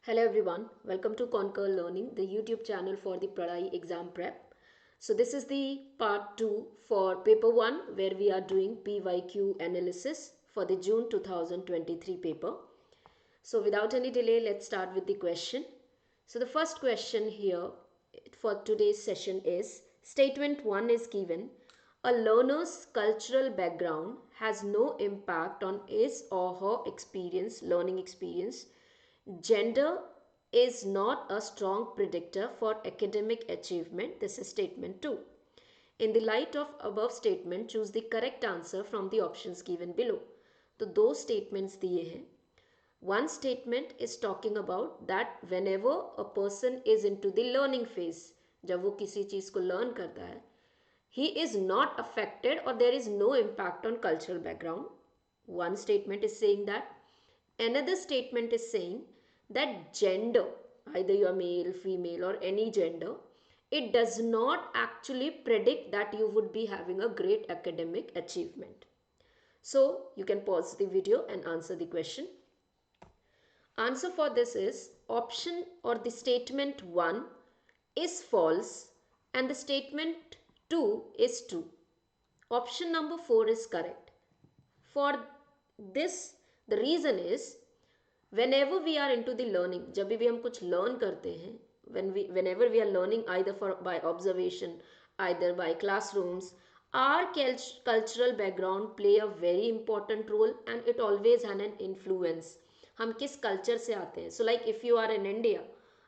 Hello everyone, welcome to Conquer Learning, the YouTube channel for the Pradai exam prep. So this is the part 2 for paper 1 where we are doing PYQ analysis for the June 2023 paper. So without any delay, let's start with the question. So the first question here for today's session is statement 1 is given. A learner's cultural background has no impact on his or her learning experience. Gender is not a strong predictor for academic achievement. This is statement 2. In the light of above statement, choose the correct answer from the options given below. तो दो statements दिए हैं. One statement is talking about that whenever a person is into the learning phase, जब वो किसी चीज़ को learn करता है, he is not affected or there is no impact on cultural background. One statement is saying that. Another statement is saying that gender, either you are male, female, or any gender, it does not actually predict that you would be having a great academic achievement. So you can pause the video and answer the question. Answer for this is option or the statement 1 is false and the statement 2 is true. Option number 4 is correct. For this, the reason is whenever we are into the learning, जब भी हम कुछ learn करते हैं, whenever we are learning either by observation, either by classrooms, our cultural background play a very important role and it always has an influence. हम किस culture से आते हैं. So like if you are in India,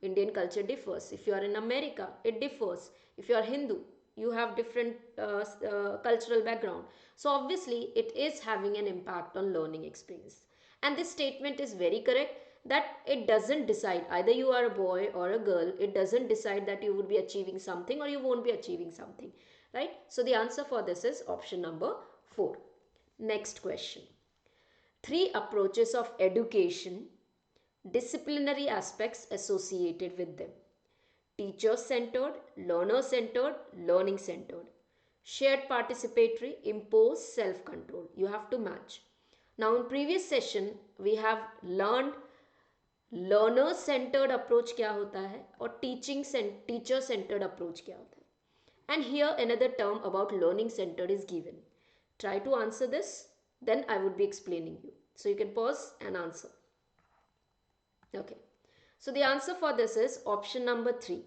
Indian culture differs. If you are in America, it differs. If you are Hindu, you have different cultural background. So obviously it is having an impact on learning experience. And this statement is very correct that it doesn't decide either you are a boy or a girl. It doesn't decide that you would be achieving something or you won't be achieving something, right? So the answer for this is option number 4. Next question. 3 approaches of education, disciplinary aspects associated with them: teacher centered, learner centered, learning centered, shared participatory, imposed, self control. You have to match. Now in previous session we have learned learner centered approach क्या होता है और teacher centered approach क्या होता है. And here another term about learning centered is given. Try to answer this, then I would be explaining you. So you can pause and answer. Okay. So the answer for this is option number 3.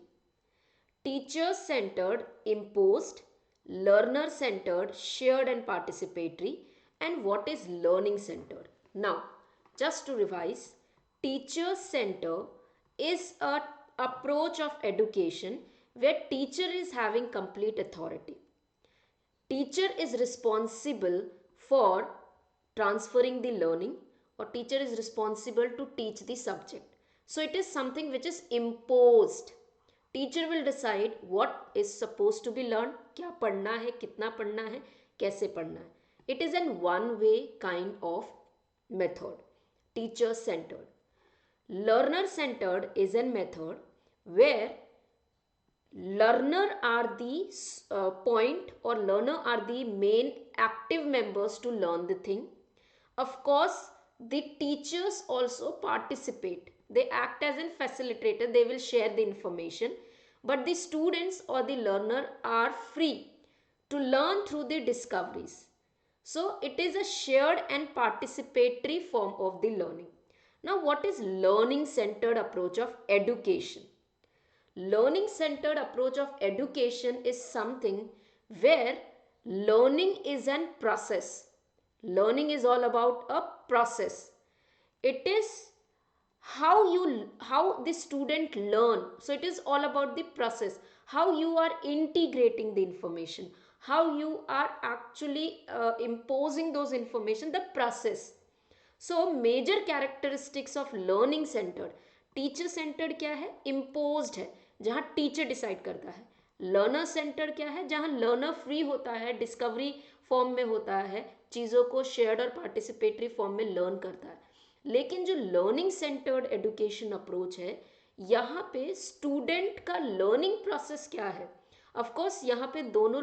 Teacher centered, imposed, learner centered, shared and participatory. And what is learning centered? Now, just to revise, teacher center is a approach of education where teacher is having complete authority. Teacher is responsible for transferring the learning or teacher is responsible to teach the subject. So it is something which is imposed. Teacher will decide what is supposed to be learned, क्या पढ़ना है, कितना पढ़ना है, कैसे पढ़ना है. It is an one-way kind of method. Teacher-centered. Learner-centered is a method where learner are the point or learner are the main active members to learn the thing. Of course, the teachers also participate. They act as a facilitator. They will share the information. But the students or the learner are free to learn through the discoveries. So it is a shared and participatory form of the learning. Now what is learning centered approach of education? Learning centered approach of education is something where learning is an process. Learning is all about a process. It is how the student learn. So it is all about the process, how you are integrating the information, how you are actually imposing those information, the process. So major characteristics of learning centered. Teacher centred क्या है? Imposed है, जहाँ teacher decide करता है. Learner centred क्या है? जहाँ learner free होता है, डिस्कवरी फॉर्म में होता है, चीज़ों को शेयर्ड और पार्टिसिपेटरी फॉर्म में लर्न करता है. लेकिन जो लर्निंग सेंटर्ड एजुकेशन अप्रोच है, यहाँ पे स्टूडेंट का लर्निंग प्रोसेस क्या है? ऑफ कोर्स यहाँ पे दोनों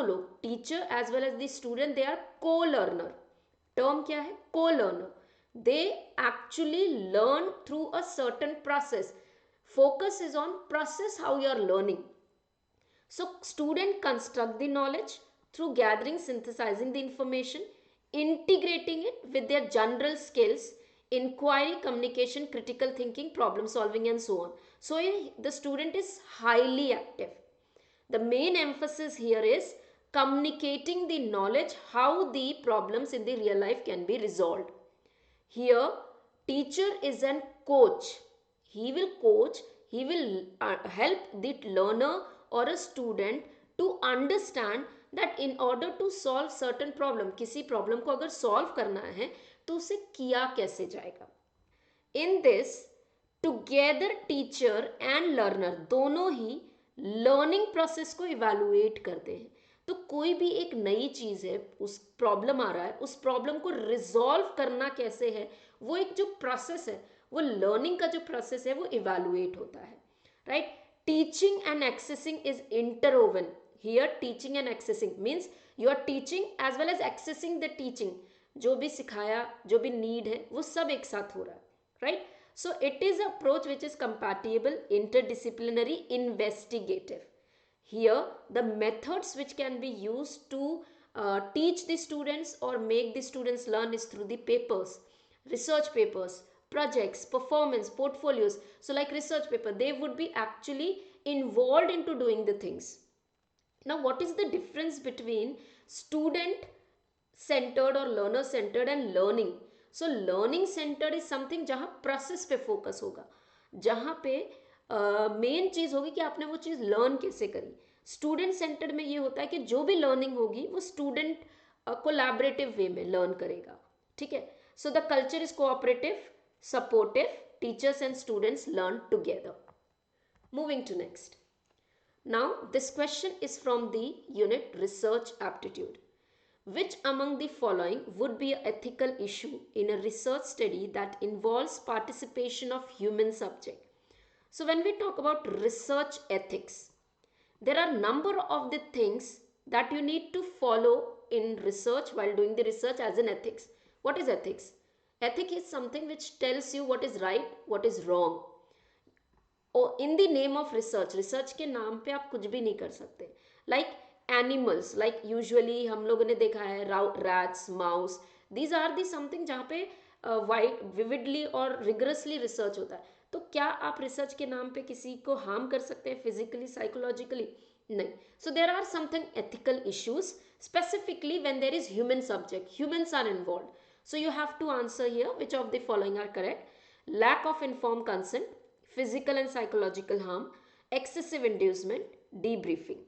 लोग teacher as well as the student they are co learner. Term क्या है? Co learner. they actually learn through a certain process. Focus is on process, how you are learning. So student construct the knowledge through gathering, synthesizing the information, integrating it with their general skills, inquiry, communication, critical thinking, problem solving, and so on. So the student is highly active. The main emphasis here is communicating the knowledge, how the problems in the real life can be resolved. Here, teacher is an coach. He will coach, he will help the learner or a student to understand that in order to solve certain problem, किसी problem को अगर solve करना है तो उसे किया कैसे जाएगा. In this, together teacher and learner दोनों ही learning process को evaluate करते हैं. तो कोई भी एक नई चीज़ है, उस प्रॉब्लम आ रहा है, उस प्रॉब्लम को रिजॉल्व करना कैसे है, वो एक जो प्रोसेस है, वो लर्निंग का जो प्रोसेस है वो इवेलुएट होता है, right. Teaching and accessing is interwoven. Here teaching and accessing means you are teaching as well as accessing the teaching. जो भी सिखाया, जो भी नीड है, वो सब एक साथ हो रहा है, right. So it is an approach which is compatible, interdisciplinary, investigative. Here the methods which can be used to teach the students or make the students learn is through the papers, research papers, projects, performance, portfolios. So like research paper, they would be actually involved into doing the things. Now what is the difference between student centered or learner centered and learning? So learning centered is something जहाँ process पे focus होगा, जहाँ पे main चीज़ होगी कि आपने वो चीज़ learn कैसे करी. स्टूडेंट सेंटर्ड में ये होता है कि जो भी लर्निंग होगी वो स्टूडेंट कोलैबोरेटिव वे में लर्न करेगा, ठीक है. So the culture is cooperative, supportive, teachers and students learn together. Moving to next. Now this question is from the unit research aptitude. Which among the following would be an ethical issue in a research study that involves participation of human subject? So when we talk about research ethics, there are number of the things that you need to follow in research while doing the research as an ethics. What is ethics? Ethic is something which tells you what is right, what is wrong. और in the name of research, research के नाम पे आप कुछ भी नहीं कर सकते. लाइक एनिमल्स, लाइक यूजुअली हम लोगों ने देखा है rats, mouse, these are the something जहाँ पे वाइड विविडली और रिगरसली रिसर्च होता है. तो क्या आप रिसर्च के नाम पे किसी को हार्म कर सकते हैं फिजिकली, साइकोलॉजिकली? नहीं. So there are something ethical issues specifically when there is human subject, humans are involve. So you have to answer here which of the following are correct. Lack of inform consent, physical and psychological harm, excessive inducement, debriefing.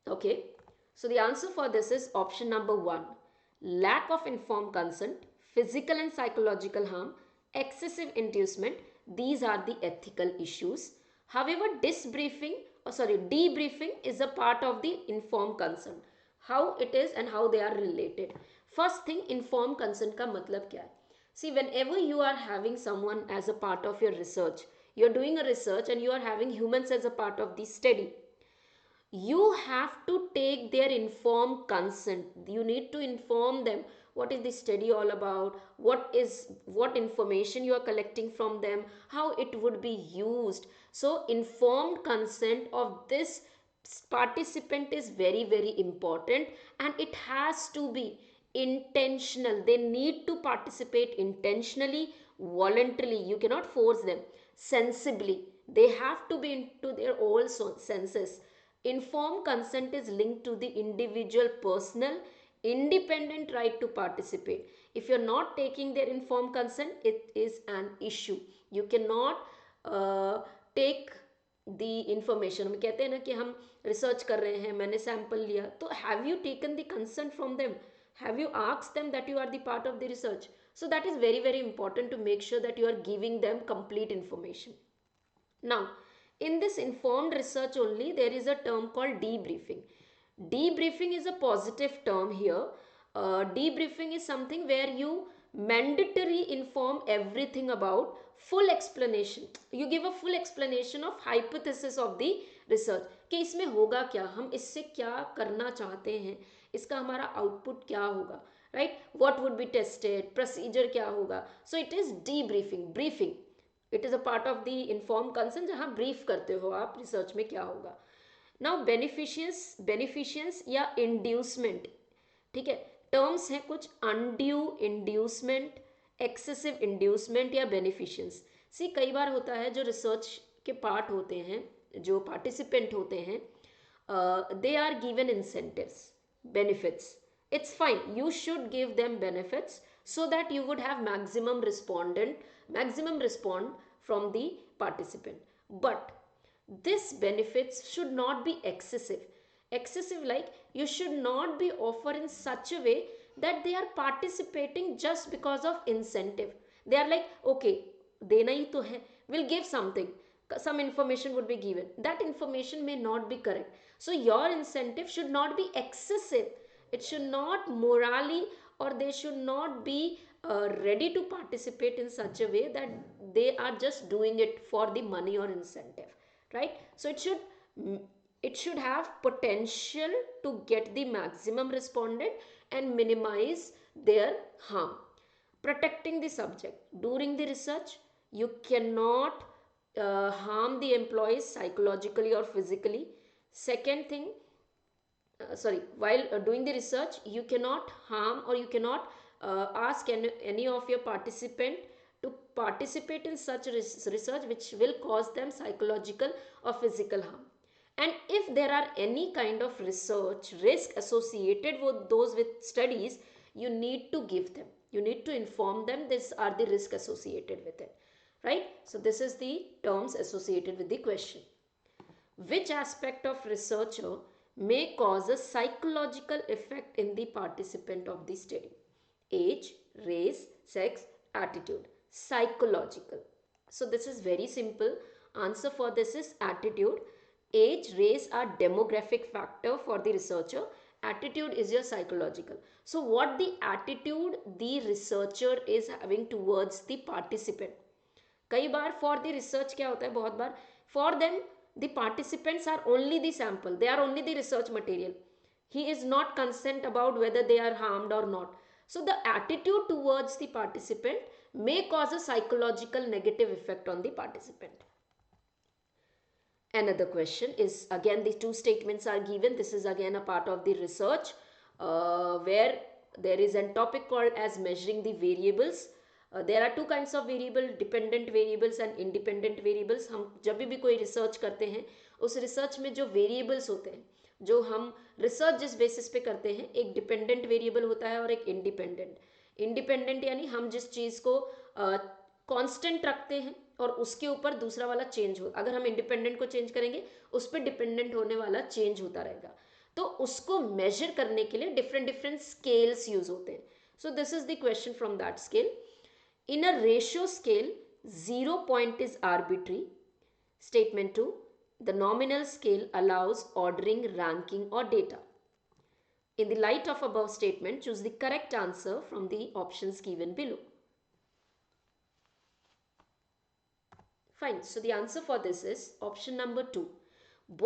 Okay, so the answer for this is option number 1. Lack of informed consent, physical and psychological harm, excessive inducement, these are the ethical issues. However, debriefing is a part of the informed consent. How it is and how they are related. First thing, informed consent का मतलब क्या है? See, whenever you are having someone as a part of your research, you are doing a research and you are having humans as a part of the study, you have to take their informed consent. You need to inform them what is the study all about, what information you are collecting from them, how it would be used. So informed consent of this participant is very, very important, and it has to be intentional. They need to participate intentionally, voluntarily. You cannot force them. Sensibly, they have to be into their all senses. Informed consent is linked to the individual personal independent right to participate. If you're not taking their informed consent, it is an issue. You cannot take the information. हम कहते हैं ना कि हम research कर रहे हैं, मैंने सैंपल लिया, तो have you taken the consent from them? Have you asked them that you are the part of the research? So that is very, very important to make sure that you are giving them complete information. Now, in this informed research only, there is a term called debriefing. Debriefing is a positive term here. Debriefing is something where you mandatory inform everything about, full explanation. You give a full explanation of hypothesis of the research. कि इसमें होगा क्या, हम इससे क्या करना चाहते हैं, इसका हमारा आउटपुट क्या होगा, right, what would be tested, procedure क्या होगा. So it is debriefing, briefing. It is a part of the inform consent जहां ब्रीफ करते हो आप रिसर्च में क्या होगा. नाउ बेनिफिशियंस या इंड्यूसमेंट, ठीक है, टर्म्स हैं कुछ. अनड्यू इंड्यूसमेंट, एक्सेसिव इंड्यूसमेंट या बेनिफिशियंस. सी कई बार होता है जो रिसर्च के पार्ट होते हैं, जो पार्टिसिपेंट होते हैं, they are given incentives, benefits. It's fine, you should give them benefits so that you would have maximum respond from the participant. But this benefits should not be excessive, like you should not be offered in such a way that they are participating just because of incentive. They are like, okay, देना ही तो है, will give something, some information would be given, that information may not be correct. So your incentive should not be excessive, it should not morally, or they should not be ready to participate in such a way that they are just doing it for the money or incentive, right? So it should have potential to get the maximum respondent and minimize their harm. Protecting the subject during the research, you cannot harm the employees psychologically or physically. Second thing, while doing the research, you cannot harm, or you cannot ask any of your participant to participate in such research which will cause them psychological or physical harm. And if there are any kind of research risk associated with those with studies, you need to give them, you need to inform them these are the risk associated with it, right? So this is the terms associated with the question. Which aspect of researcher may cause a psychological effect in the participant of the study? Age, race, sex, attitude. Psychological. So this is very simple. Answer for this is attitude. Age, race are demographic factor for the researcher. Attitude is your psychological. So what the attitude the researcher is having towards the participant. कई बार for the research क्या होता है, बहुत बार for them the participants are only the sample, they are only the research material, he is not concerned about whether they are harmed or not. So the attitude towards the participant may cause a psychological negative effect on the participant. Another question is, again the two statements are given. This is again a part of the research where there is a topic called as measuring the variables. There are two kinds of variable, dependent variables and independent variables. हम जब भी कोई research करते हैं, उस research में जो variables होते हैं, जो हम रिसर्च जिस बेसिस पे करते हैं, एक डिपेंडेंट वेरिएबल होता है और एक इंडिपेंडेंट. इंडिपेंडेंट यानी हम जिस चीज़ को कांस्टेंट रखते हैं और उसके ऊपर दूसरा वाला चेंज हो, अगर हम इंडिपेंडेंट को चेंज करेंगे उस पर डिपेंडेंट होने वाला चेंज होता रहेगा. तो उसको मेजर करने के लिए डिफरेंट डिफरेंट स्केल्स यूज होते हैं. सो this is the question from that scale. In a ratio scale, 0 point is arbitrary. Statement 2, the nominal scale allows ordering, ranking or data. In the light of above statement, choose the correct answer from the options given below. Fine, so the answer for this is option number 2.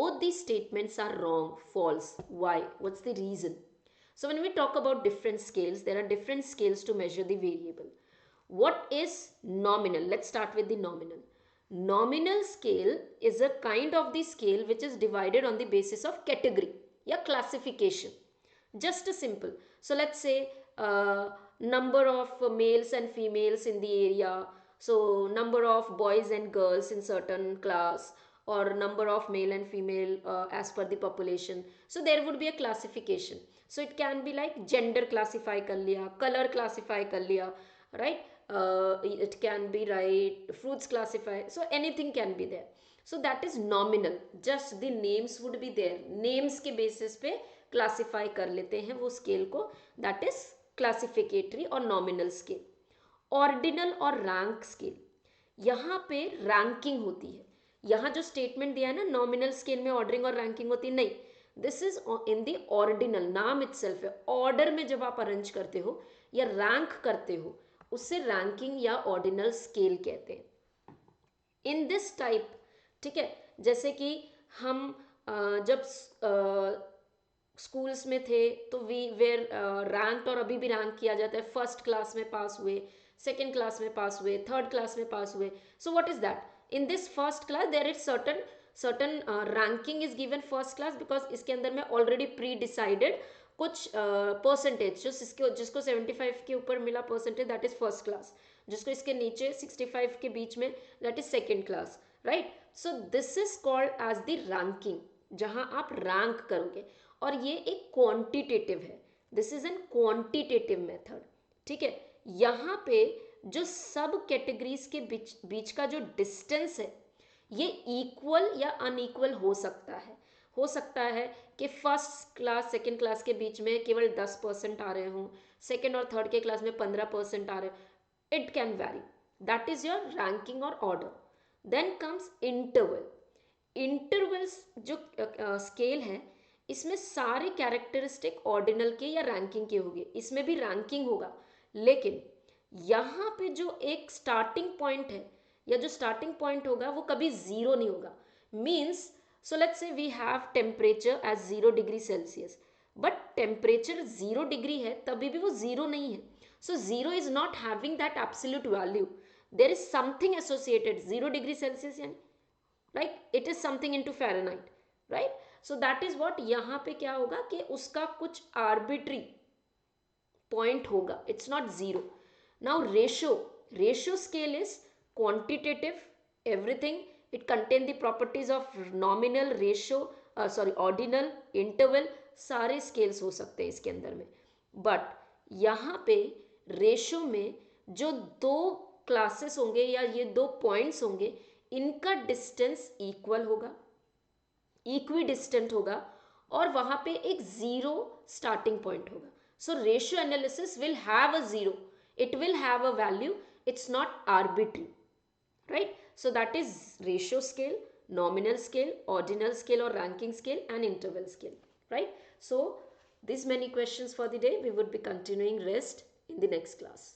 Both these statements are wrong, false. Why? What's the reason? So when we talk about different scales, there are different scales to measure the variable. What is nominal? Let's start with the nominal. Nominal scale is a kind of the scale which is divided on the basis of category या classification. Just a simple. So let's say number of males and females in the area. So number of boys and girls in certain class, or number of male and female as per the population. So there would be a classification. So it can be like gender classify कर लिया, color classify कर लिया, right? It can be right fruits classify, so anything can be there. So that is nominal, just the names would be there, names के basis पे classify कर लेते हैं वो scale को, that is classificatory और nominal scale. Ordinal और rank scale, यहाँ पे ranking होती है. यहाँ जो statement दिया है ना nominal scale में ordering और ranking होती है, नहीं, this is in the ordinal, नाम इटसेल्फ है. ऑर्डर में जब आप अरेंज करते हो या रैंक करते हो, उससे रैंकिंग या ऑर्डिनल स्केल कहते हैं. इन दिस टाइप, ठीक है, जैसे कि हम जब स्कूल्स में थे तो वी वेयर रैंक, और अभी भी रैंक किया जाता है, फर्स्ट क्लास में पास हुए, सेकेंड क्लास में पास हुए, थर्ड क्लास में पास हुए. So what is that? In this first class there is certain ranking is given first class, because इसके अंदर में ऑलरेडी प्री डिसाइडेड कुछ परसेंटेज, जिसको 75 के ऊपर मिला percentage, that is first class. जिसको इसके नीचे 65 के बीच में, that is second class, right. So this is called as the ranking, जहां आप रैंक करोगे. और ये एक क्वांटिटेटिव है, this is N quantitative method. ठीक है. यहाँ पे जो सब कैटेगरीज के बीच का जो डिस्टेंस है, ये इक्वल या अनइक्वल हो सकता है. हो सकता है कि फर्स्ट क्लास सेकेंड क्लास के बीच में केवल 10% आ रहे हों, सेकेंड और थर्ड के क्लास में 15% आ रहे हो. It can vary. That is your ranking और order. Then comes interval. Intervals जो स्केल है, इसमें सारे कैरेक्टरिस्टिक ऑर्डिनल के या रैंकिंग के होंगे. इसमें भी रैंकिंग होगा, लेकिन यहाँ पे जो एक स्टार्टिंग पॉइंट है, या जो स्टार्टिंग पॉइंट होगा वो कभी जीरो नहीं होगा. Means, so let's say we have temperature as 0 degree Celsius, but temperature 0 degree है तभी भी वो जीरो नहीं है. So zero is not having that absolute value. There is something associated. 0 degree Celsius यानी like it is something into Fahrenheit, right. So that is what, यहाँ पे क्या होगा कि उसका कुछ आर्बिट्री पॉइंट होगा, it's not zero. Now ratio scale is quantitative, everything. It contain the properties of nominal, ratio, sorry ordinal, interval. सारे scales हो सकते हैं इसके अंदर में. बट यहाँ पे रेशियो में जो दो क्लासेस होंगे या ये दो पॉइंट्स होंगे, इनका डिस्टेंस इक्वल होगा, इक्वी डिस्टेंट होगा, और वहां पे एक जीरो स्टार्टिंग पॉइंट होगा. So ratio analysis will have a zero, it will have a value, it's not arbitrary, right. So that is ratio scale, nominal scale, ordinal scale or ranking scale, and interval scale, right. So these many questions for the day. We would be continuing rest in the next class.